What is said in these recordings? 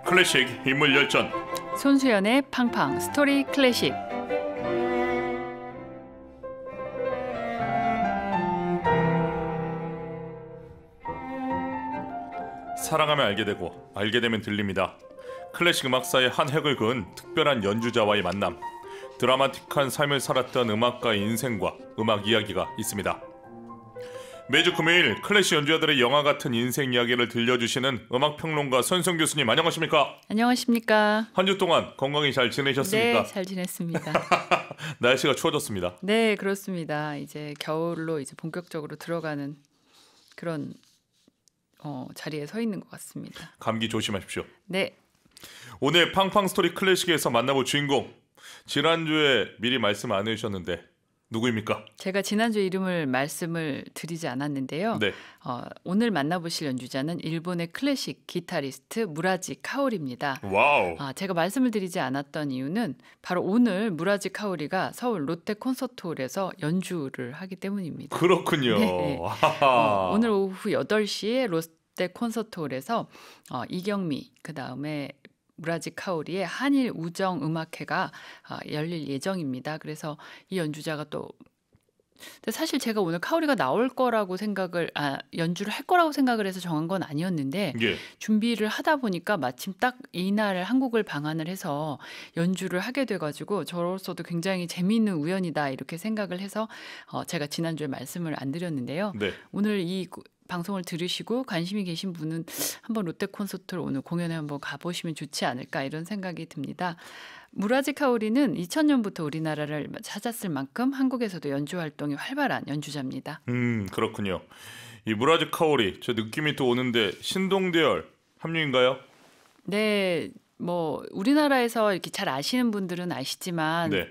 클래식 인물 열전. 손수연의 팡팡 스토리 클래식. 사랑하면 알게 되고 알게 되면 들립니다. 클래식 음악사의 한 획을 그은 특별한 연주자와의 만남. 드라마틱한 삶을 살았던 음악가의 인생과 음악 이야기가 있습니다. 매주 금요일 클래식 연주자들의 영화 같은 인생 이야기를 들려주시는 음악평론가 손수연 교수님, 안녕하십니까? 안녕하십니까? 한 주 동안 건강히 잘 지내셨습니까? 네, 잘 지냈습니다. 날씨가 추워졌습니다. 네, 그렇습니다. 이제 겨울로 이제 본격적으로 들어가는 그런 자리에 서 있는 것 같습니다. 감기 조심하십시오. 네. 오늘 팡팡 스토리 클래식에서 만나볼 주인공, 지난주에 미리 말씀 안 해주셨는데 누구입니까? 제가 지난주 이름을 말씀을 드리지 않았는데요. 네. 오늘 만나보실 연주자는 일본의 클래식 기타리스트 무라지 카오리입니다. 와우. 제가 말씀을 드리지 않았던 이유는 바로 오늘 무라지 카오리가 서울 롯데 콘서트홀에서 연주를 하기 때문입니다. 그렇군요. 네. 오늘 오후 8시에 롯데 콘서트홀에서 이경미, 그다음에 무라지 카오리의 한일 우정 음악회가 열릴 예정입니다. 그래서 이 연주자가 또 사실 제가 오늘 카오리가 나올 거라고 연주를 할 거라고 생각을 해서 정한 건 아니었는데 예. 준비를 하다 보니까 마침 딱 이날 한국을 방한을 해서 연주를 하게 돼가지고 저로서도 굉장히 재미있는 우연이다 이렇게 생각을 해서 제가 지난주에 말씀을 안 드렸는데요. 네. 오늘 이 방송을 들으시고 관심이 계신 분은 한번 롯데 콘서트를 오늘 공연에 한번 가보시면 좋지 않을까 이런 생각이 듭니다. 무라지 카오리는 2000년부터 우리나라를 찾았을 만큼 한국에서도 연주 활동이 활발한 연주자입니다. 그렇군요. 이 무라지 카오리, 저 느낌이 또 오는데 신동대열 합류인가요? 네, 뭐 우리나라에서 이렇게 잘 아시는 분들은 아시지만 네.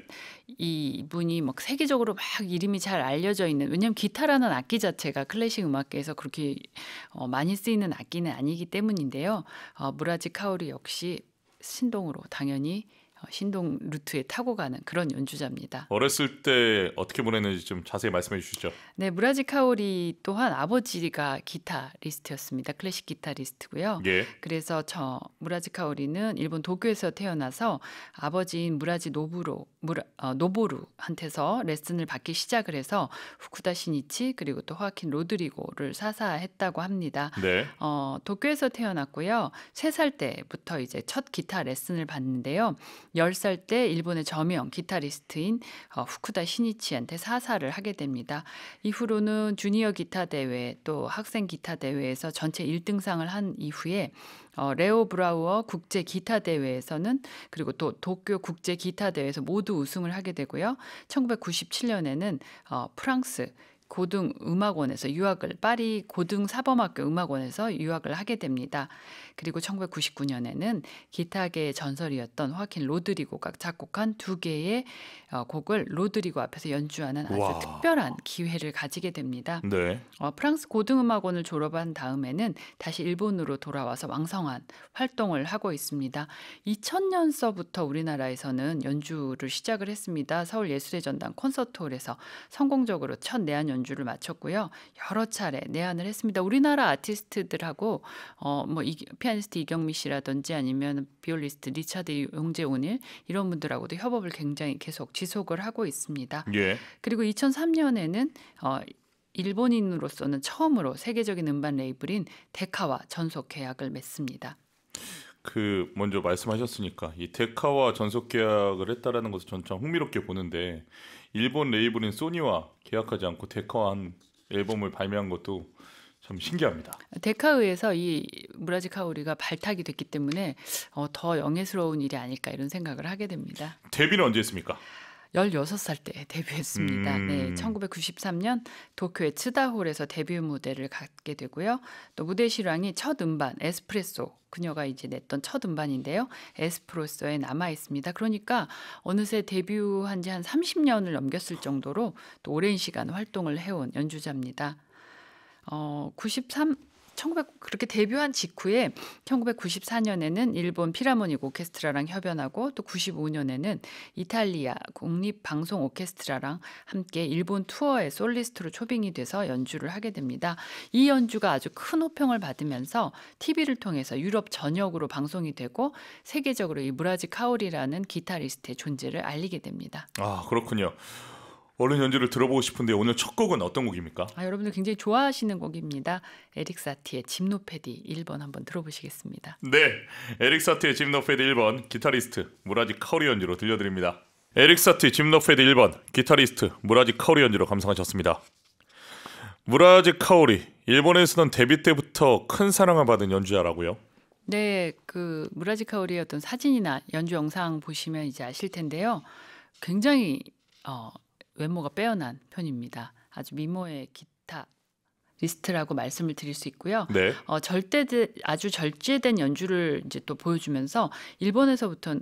이분이 막 세계적으로 막 이름이 잘 알려져 있는, 왜냐하면 기타라는 악기 자체가 클래식 음악계에서 그렇게 많이 쓰이는 악기는 아니기 때문인데요. 무라지 카오리 역시 신동으로 당연히 신동 루트에 타고 가는 그런 연주자입니다. 어렸을 때 어떻게 보냈는지 좀 자세히 말씀해 주시죠. 네, 무라지 카오리 또한 아버지가 기타리스트였습니다. 클래식 기타리스트고요. 예. 그래서 무라지 카오리는 일본 도쿄에서 태어나서 아버지인 무라지 노보루한테서 레슨을 받기 시작을 해서 후쿠다 시니치 그리고 또 호아킨 로드리고를 사사했다고 합니다. 네. 도쿄에서 태어났고요. 3살 때부터 이제 첫 기타 레슨을 받는데요. 10살 때 일본의 저명 기타리스트인 후쿠다 시니치한테 사사를 하게 됩니다. 이후로는 주니어 기타 대회 또 학생 기타 대회에서 전체 1등상을 한 이후에 레오 브라우어 국제 기타 대회에서는 그리고 또 도쿄 국제 기타 대회에서 모두 우승을 하게 되고요. 1997년에는 프랑스 고등음악원에서 파리 고등사범학교 음악원에서 유학을 하게 됩니다. 그리고 1999년에는 기타계의 전설이었던 호아킨 로드리고가 작곡한 2개의 곡을 로드리고 앞에서 연주하는 아주 와. 특별한 기회를 가지게 됩니다. 네. 프랑스 고등음악원을 졸업한 다음에는 다시 일본으로 돌아와서 왕성한 활동을 하고 있습니다. 2000년서부터 우리나라에서는 연주를 시작을 했습니다. 서울예술의 전당 콘서트홀에서 성공적으로 첫 내한 연주를 마쳤고요. 여러 차례 내한을 했습니다. 우리나라 아티스트들하고 피아니스트 이경미 씨라든지 아니면 비올리스트 리차드 용재오닐 이런 분들하고도 협업을 굉장히 계속 지속을 하고 있습니다. 예. 그리고 2003년에는 일본인으로서는 처음으로 세계적인 음반 레이블인 데카와 전속 계약을 맺습니다. 먼저 말씀하셨으니까 이 데카와 전속 계약을 했다라는 것을 전 참 흥미롭게 보는데, 일본 레이블인 소니와 계약하지 않고 데카와 한 앨범을 발매한 것도 참 신기합니다. 데카의에서 이 무라지 카오리가 발탁이 됐기 때문에 더 영예스러운 일이 아닐까 이런 생각을 하게 됩니다. 데뷔는 언제 했습니까? 16살 때 데뷔했습니다. 네, 1993년 도쿄의 츠다홀에서 데뷔 무대를 갖게 되고요. 또 무대 실황이 첫 음반 에스프레소, 그녀가 이제 냈던 첫 음반인데요. 에스프레소에 남아 있습니다. 그러니까 어느새 데뷔한 지 한 30년을 넘겼을 정도로 또 오랜 시간 활동을 해온 연주자입니다. 그렇게 데뷔한 직후에 1994년에는 일본 필하모닉 오케스트라랑 협연하고 또 95년에는 이탈리아 국립방송 오케스트라랑 함께 일본 투어의 솔리스트로 초빙이 돼서 연주를 하게 됩니다. 이 연주가 아주 큰 호평을 받으면서 TV를 통해서 유럽 전역으로 방송이 되고 세계적으로 이 무라지 카오리라는 기타리스트의 존재를 알리게 됩니다. 아, 그렇군요. 얼른 연주를 들어보고 싶은데 오늘 첫 곡은 어떤 곡입니까? 여러분들 굉장히 좋아하시는 곡입니다. 에릭 사티의 짐노페디 1번 한번 들어보시겠습니다. 네, 에릭 사티의 짐노페드 1번 기타리스트 무라지 카오리 연주로 들려드립니다. 에릭 사티 짐노페드 1번 기타리스트 무라지 카오리 연주로 감상하셨습니다. 무라지 카오리, 일본에서는 데뷔 때부터 큰 사랑을 받은 연주자라고요? 네, 그 무라지 카오리의 어떤 사진이나 연주 영상 보시면 이제 아실 텐데요. 굉장히 외모가 빼어난 편입니다. 아주 미모의 기타리스트라고 말씀을 드릴 수 있고요. 네. 아주 절제된 연주를 이제 또 보여주면서 일본에서는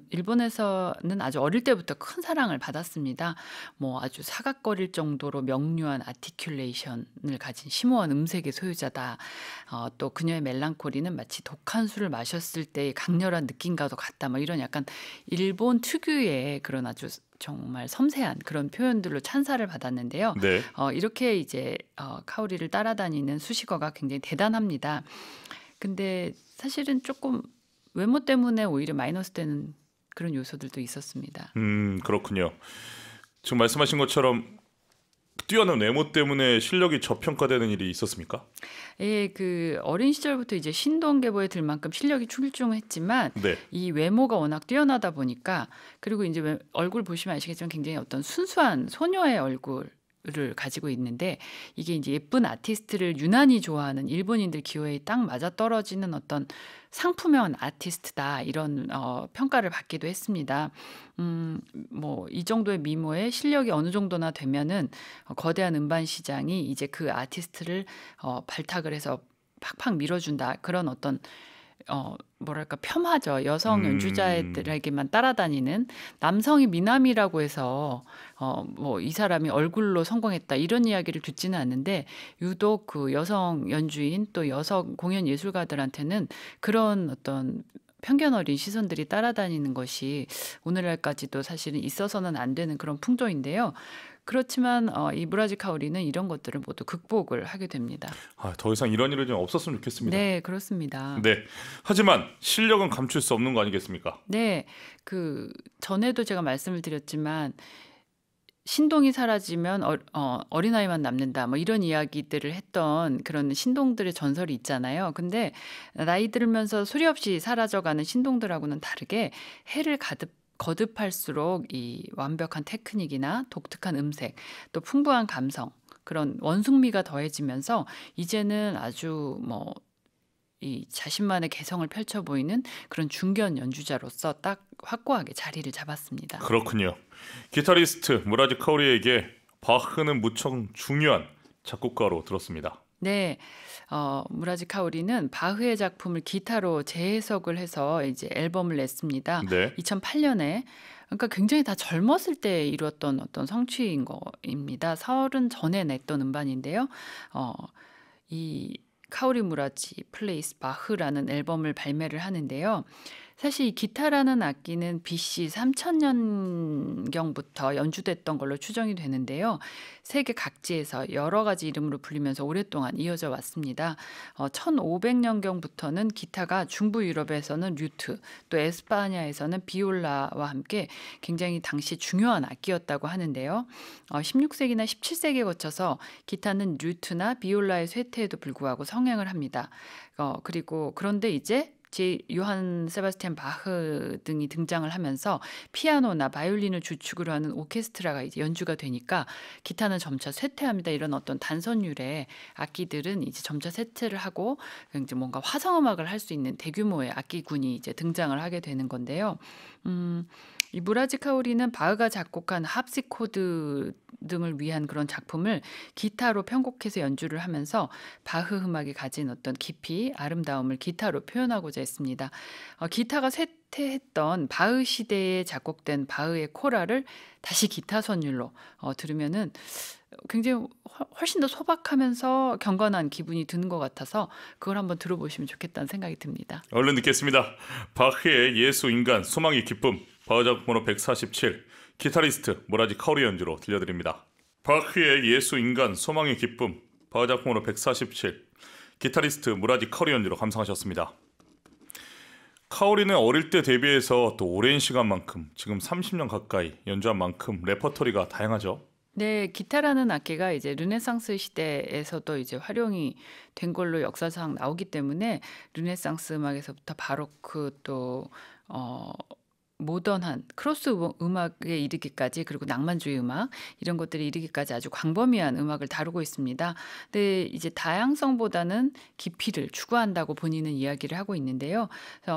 아주 어릴 때부터 큰 사랑을 받았습니다. 뭐 아주 사각거릴 정도로 명료한 아티큘레이션을 가진 심오한 음색의 소유자다. 또 그녀의 멜랑콜리는 마치 독한 술을 마셨을 때의 강렬한 느낌과도 같다. 뭐 이런 약간 일본 특유의 그런 아주 정말 섬세한 그런 표현들로 찬사를 받았는데요. 네. 이렇게 이제 카오리를 따라다니는 수식어가 굉장히 대단합니다. 근데 사실은 조금 외모 때문에 오히려 마이너스 되는 그런 요소들도 있었습니다. 그렇군요. 지금 말씀하신 것처럼 뛰어난 외모 때문에 실력이 저평가되는 일이 있었습니까? 예, 그 어린 시절부터 이제 신동계보에 들 만큼 실력이 출중했지만 네. 이 외모가 워낙 뛰어나다 보니까 그리고 이제 얼굴 보시면 아시겠지만 굉장히 어떤 순수한 소녀의 얼굴을 가지고 있는데 이게 이제 예쁜 아티스트를 유난히 좋아하는 일본인들 기호에 딱 맞아 떨어지는 어떤 상품형 아티스트다 이런 평가를 받기도 했습니다. 뭐 이 정도의 미모에 실력이 어느 정도나 되면은 거대한 음반 시장이 이제 그 아티스트를 발탁을 해서 팍팍 밀어준다 그런 어떤 뭐랄까 폄하죠. 여성 연주자들에게만 따라다니는 남성이 미남이라고 해서 뭐 이 사람이 얼굴로 성공했다 이런 이야기를 듣지는 않는데 유독 그 여성 연주인 또 여성 공연 예술가들한테는 그런 어떤 편견 어린 시선들이 따라다니는 것이 오늘날까지도 사실은 있어서는 안 되는 그런 풍조인데요. 그렇지만 이 무라지 카오리는 이런 것들을 모두 극복을 하게 됩니다. 더 이상 이런 일은 좀 없었으면 좋겠습니다. 네, 그렇습니다. 네. 하지만 실력은 감출 수 없는 거 아니겠습니까? 네, 그 전에도 제가 말씀을 드렸지만 신동이 사라지면 어린아이만 남는다 뭐 이런 이야기들을 했던 그런 신동들의 전설이 있잖아요. 근데 나이 들면서 소리 없이 사라져가는 신동들하고는 다르게 해를 거듭할수록 이 완벽한 테크닉이나 독특한 음색 또 풍부한 감성 그런 원숭미가 더해지면서 이제는 아주 뭐 이 자신만의 개성을 펼쳐 보이는 그런 중견 연주자로서 딱 확고하게 자리를 잡았습니다. 그렇군요. 기타리스트 무라지 카오리에게 바흐는 무척 중요한 작곡가로 들었습니다. 네, 무라지 카오리는 바흐의 작품을 기타로 재해석을 해서 이제 앨범을 냈습니다. 네. 2008년에 그러니까 굉장히 다 젊었을 때 이루었던 어떤 성취인 거입니다. 30 전에 냈던 음반인데요. 이 카오리 무라지 플레이스 바흐라는 앨범을 발매를 하는데요. 사실 이 기타라는 악기는 BC 3000년경부터 연주됐던 걸로 추정이 되는데요. 세계 각지에서 여러 가지 이름으로 불리면서 오랫동안 이어져 왔습니다. 1500년경부터는 기타가 중부 유럽에서는 류트, 또 에스파냐에서는 비올라와 함께 굉장히 당시 중요한 악기였다고 하는데요. 16세기나 17세기에 거쳐서 기타는 류트나 비올라의 쇠퇴에도 불구하고 성행을 합니다. 그리고 그런데 이제 요한 세바스티안 바흐 등이 등장을 하면서 피아노나 바이올린을 주축으로 하는 오케스트라가 이제 연주가 되니까 기타는 점차 쇠퇴합니다. 이런 어떤 단선율의 악기들은 이제 점차 쇠퇴를 하고 이제 뭔가 화성음악을 할 수 있는 대규모의 악기군이 이제 등장을 하게 되는 건데요. 이 무라지 카오리는 바흐가 작곡한 합시코드 등을 위한 그런 작품을 기타로 편곡해서 연주를 하면서 바흐 음악이 가진 어떤 깊이, 아름다움을 기타로 표현하고자 했습니다. 기타가 쇠퇴했던 바흐 시대에 작곡된 바흐의 코라를 다시 기타 선율로 들으면은 굉장히 훨씬 더 소박하면서 경건한 기분이 드는 것 같아서 그걸 한번 들어보시면 좋겠다는 생각이 듭니다. 얼른 듣겠습니다. 바흐의 예수, 인간, 소망의 기쁨, 바흐 작곡 번호 147, 기타리스트 무라지 카오리 연주로 들려드립니다. 바흐의 예수, 인간, 소망의 기쁨, 바흐 작곡 번호 147, 기타리스트 무라지 카오리 연주로 감상하셨습니다. 카오리는 어릴 때 데뷔해서 또 오랜 시간만큼, 지금 30년 가까이 연주한 만큼 레퍼토리가 다양하죠. 네, 기타라는 악기가 이제 르네상스 시대에서도 이제 활용이 된 걸로 역사상 나오기 때문에 르네상스 음악에서부터 바로크 또 모던한 크로스 음악에 이르기까지, 그리고 낭만주의 음악 이런 것들이 이르기까지 아주 광범위한 음악을 다루고 있습니다. 근데 이제 다양성보다는 깊이를 추구한다고 본인은 이야기를 하고 있는데요.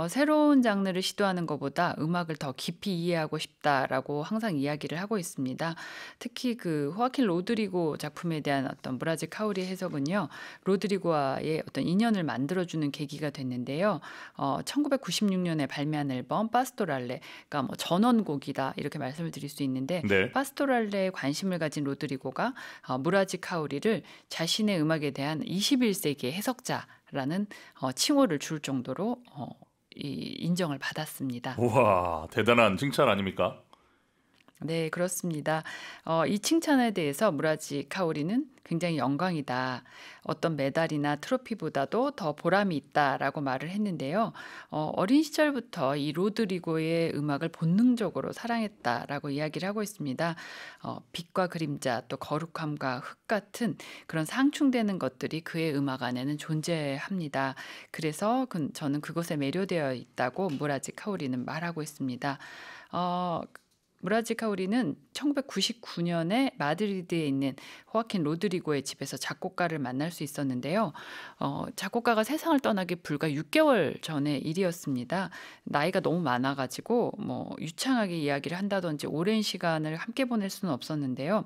새로운 장르를 시도하는 것보다 음악을 더 깊이 이해하고 싶다라고 항상 이야기를 하고 있습니다. 특히 그 호아킨 로드리고 작품에 대한 어떤 무라지 카오리 해석은요, 로드리고와의 어떤 인연을 만들어주는 계기가 됐는데요. 1996년에 발매한 앨범 파스토랄레, 그러니까 뭐 전원곡이다 이렇게 말씀을 드릴 수 있는데, 네. 파스토랄레에 관심을 가진 로드리고가 무라지 카오리를 자신의 음악에 대한 21세기의 해석자라는 칭호를 줄 정도로 인정을 받았습니다. 우와, 대단한 칭찬 아닙니까? 네, 그렇습니다. 이 칭찬에 대해서 무라지 카오리는 굉장히 영광이다, 어떤 메달이나 트로피보다도 더 보람이 있다라고 말을 했는데요. 어린 시절부터 이 로드리고의 음악을 본능적으로 사랑했다라고 이야기를 하고 있습니다. 빛과 그림자, 또 거룩함과 흙 같은 그런 상충되는 것들이 그의 음악 안에는 존재합니다. 그래서 저는 그것에 매료되어 있다고 무라지 카오리는 말하고 있습니다. 무라지 카오리는 1999년에 마드리드에 있는 호아킨 로드리고의 집에서 작곡가를 만날 수 있었는데요. 작곡가가 세상을 떠나기 불과 6개월 전의 일이었습니다. 나이가 너무 많아가지고 뭐 유창하게 이야기를 한다든지 오랜 시간을 함께 보낼 수는 없었는데요.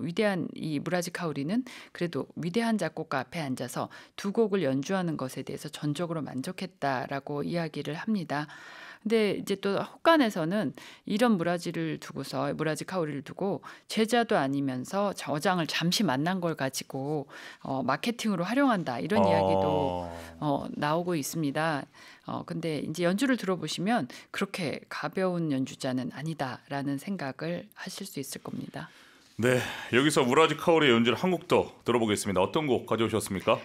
위대한 이 무라지 카오리는 그래도 위대한 작곡가 앞에 앉아서 두 곡을 연주하는 것에 대해서 전적으로 만족했다라고 이야기를 합니다. 근데 이제 또 혹간에서는 이런 무라지 카오리를 두고 제자도 아니면서 저장을 잠시 만난 걸 가지고 마케팅으로 활용한다, 이런 이야기도 나오고 있습니다. 근데 이제 연주를 들어보시면 그렇게 가벼운 연주자는 아니다라는 생각을 하실 수 있을 겁니다. 네, 여기서 무라지 카오리의 연주를 한 곡도 들어보겠습니다. 어떤 곡 가져오셨습니까?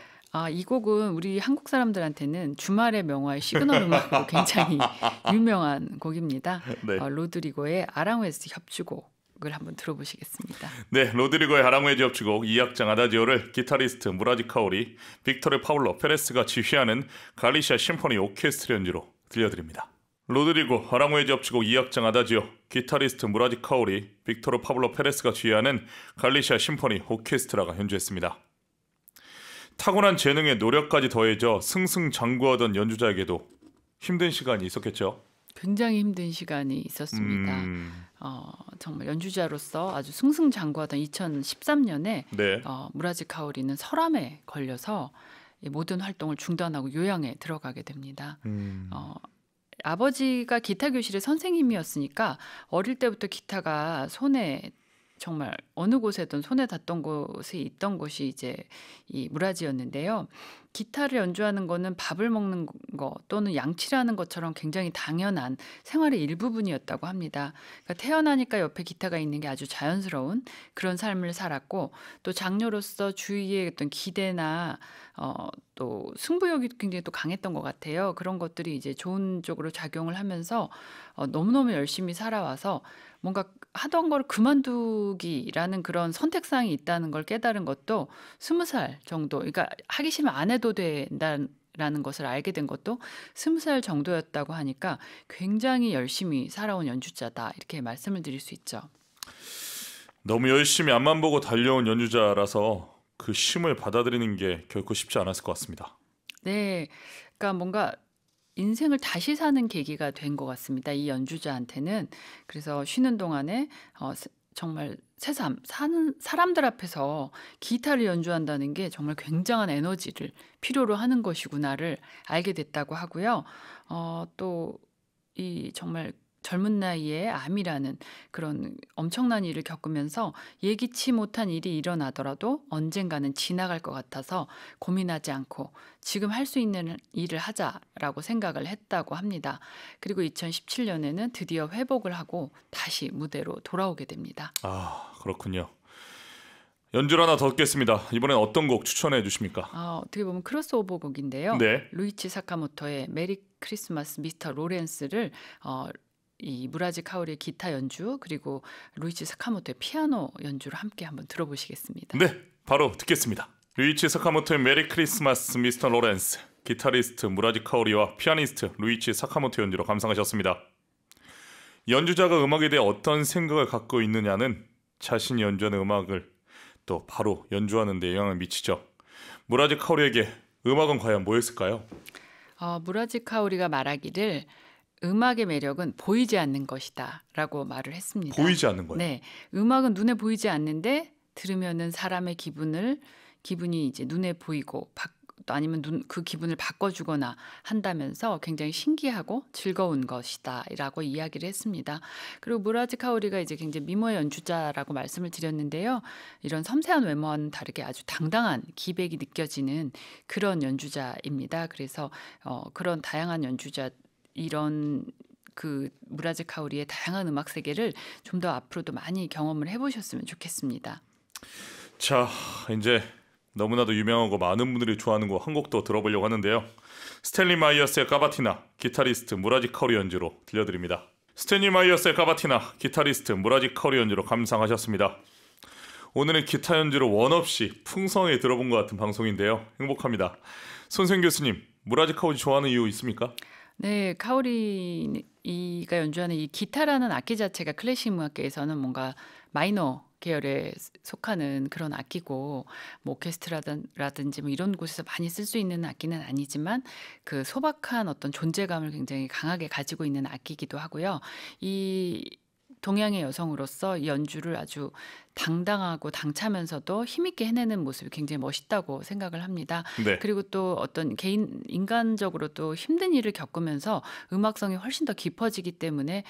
이 곡은 우리 한국 사람들한테는 주말의 명화의 시그널 음악으로 굉장히 유명한 곡입니다. 네. 로드리고의 아랑웨스 협주곡을 한번 들어보시겠습니다. 네, 로드리고의 아랑웨지 협주곡 2악장 아다지오를 기타리스트 무라지 카오리, 빅토르 파울로 페레스가 지휘하는 갈리시아 심포니 오케스트라 연주로 들려드립니다. 로드리고 아랑웨지 협주곡 2악장 아다지오, 기타리스트 무라지 카오리, 빅토르 파울로 페레스가 지휘하는 갈리시아 심포니 오케스트라가 연주했습니다. 타고난 재능에 노력까지 더해져 승승장구하던 연주자에게도 힘든 시간이 있었겠죠. 굉장히 힘든 시간이 있었습니다. 정말 연주자로서 아주 승승장구하던 2013년에 네. 무라지 카오리는 설암에 걸려서 이 모든 활동을 중단하고 요양에 들어가게 됩니다. 아버지가 기타 교실의 선생님이었으니까 어릴 때부터 기타가 손에 정말 어느 곳에든 손에 닿던 곳에 있던 곳이 이제 이 무라지였는데요. 기타를 연주하는 거는 밥을 먹는 거 또는 양치라는 것처럼 굉장히 당연한 생활의 일부분이었다고 합니다. 그러니까 태어나니까 옆에 기타가 있는 게 아주 자연스러운 그런 삶을 살았고, 또 장녀로서 주위의 어떤 기대나 또 승부욕이 굉장히 또 강했던 것 같아요. 그런 것들이 이제 좋은 쪽으로 작용을 하면서 너무너무 열심히 살아와서 뭔가 하던 걸 그만두기라는 그런 선택사항이 있다는 걸 깨달은 것도 20살 정도, 그러니까 하기 싫으면 안 해도 된다라는 것을 알게 된 것도 20살 정도였다고 하니까 굉장히 열심히 살아온 연주자다, 이렇게 말씀을 드릴 수 있죠. 너무 열심히 앞만 보고 달려온 연주자라서 그 쉼을 받아들이는 게 결코 쉽지 않았을 것 같습니다. 네, 그러니까 뭔가 인생을 다시 사는 계기가 된 것 같습니다. 이 연주자한테는. 그래서 쉬는 동안에 정말 새삼 사는 사람들 앞에서 기타를 연주한다는 게 정말 굉장한 에너지를 필요로 하는 것이구나를 알게 됐다고 하고요. 또 이 정말 젊은 나이에 암이라는 그런 엄청난 일을 겪으면서 예기치 못한 일이 일어나더라도 언젠가는 지나갈 것 같아서 고민하지 않고 지금 할 수 있는 일을 하자라고 생각을 했다고 합니다. 그리고 2017년에는 드디어 회복을 하고 다시 무대로 돌아오게 됩니다. 아, 그렇군요. 연주를 하나 더 듣겠습니다. 이번엔 어떤 곡 추천해 주십니까? 어떻게 보면 크로스오버 곡인데요. 네. 루이치 사카모토의 메리 크리스마스 미스터 로렌스를 이 무라지 카오리의 기타 연주 그리고 루이치 사카모토의 피아노 연주를 함께 한번 들어보시겠습니다. 네, 바로 듣겠습니다. 루이치 사카모토의 메리 크리스마스 미스터 로렌스, 기타리스트 무라지 카오리와 피아니스트 루이치 사카모토 연주로 감상하셨습니다. 연주자가 음악에 대해 어떤 생각을 갖고 있느냐는 자신이 연주하는 음악을 또 바로 연주하는 데 영향을 미치죠. 무라지 카오리에게 음악은 과연 뭐였을까요? 무라지 카오리가 말하기를 음악의 매력은 보이지 않는 것이다 라고 말을 했습니다. 보이지 않는 거예요. 네, 음악은 눈에 보이지 않는데 들으면은 사람의 기분이 이제 눈에 보이고 또 아니면 그 기분을 바꿔주거나 한다면서 굉장히 신기하고 즐거운 것이다라고 이야기를 했습니다. 그리고 무라지 카오리가 이제 굉장히 미모의 연주자라고 말씀을 드렸는데요. 이런 섬세한 외모와는 다르게 아주 당당한 기백이 느껴지는 그런 연주자입니다. 그래서 그런 다양한 연주자 이런 그 무라지 카오리의 다양한 음악 세계를 좀 더 앞으로도 많이 경험을 해보셨으면 좋겠습니다. 자, 이제 너무나도 유명하고 많은 분들이 좋아하는 곡 한 곡 더 들어보려고 하는데요. 스탠리 마이어스의 까바티나, 기타리스트 무라지 카오리 연주로 들려드립니다. 스탠리 마이어스의 까바티나, 기타리스트 무라지 카오리 연주로 감상하셨습니다. 오늘은 기타 연주를 원 없이 풍성하게 들어본 것 같은 방송인데요. 행복합니다. 손생 교수님, 무라지 카오리 좋아하는 이유 있습니까? 네, 카오리가 연주하는 이 기타라는 악기 자체가 클래식 음악계에서는 뭔가 마이너 계열에 속하는 그런 악기고 뭐 오케스트라라든지 뭐 이런 곳에서 많이 쓸 수 있는 악기는 아니지만 그 소박한 어떤 존재감을 굉장히 강하게 가지고 있는 악기이기도 하고요. 이 동양의 여성으로서 이 연주를 아주 당당하고 당차면서도 힘있게 해내는 모습이 굉장히 멋있다고 생각을 합니다. 네. 그리고 또 어떤 인간적으로도 힘든 일을 겪으면서 음악성이 훨씬 더 깊어졌기 때문에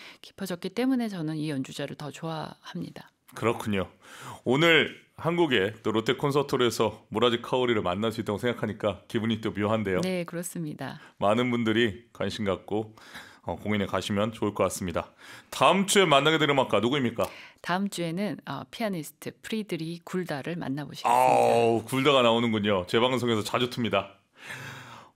저는 이 연주자를 더 좋아합니다. 그렇군요. 오늘 한국의 또 롯데 콘서트홀에서 무라지 카오리를 만날 수 있다고 생각하니까 기분이 또 묘한데요. 네, 그렇습니다. 많은 분들이 관심 갖고 공연에 가시면 좋을 것 같습니다. 다음 주에 만나게 될 음악가 누구입니까? 다음 주에는 피아니스트 프리드리 굴다를 만나보시겠습니다. 아우, 굴다가 나오는군요. 제 방송에서 자주 틉니다.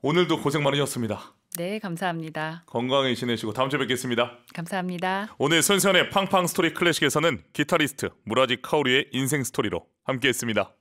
오늘도 고생 많으셨습니다. 네, 감사합니다. 건강히 지내시고 다음 주에 뵙겠습니다. 감사합니다. 오늘 손세현의 팡팡 스토리 클래식에서는 기타리스트 무라지 카오리의 인생 스토리로 함께했습니다.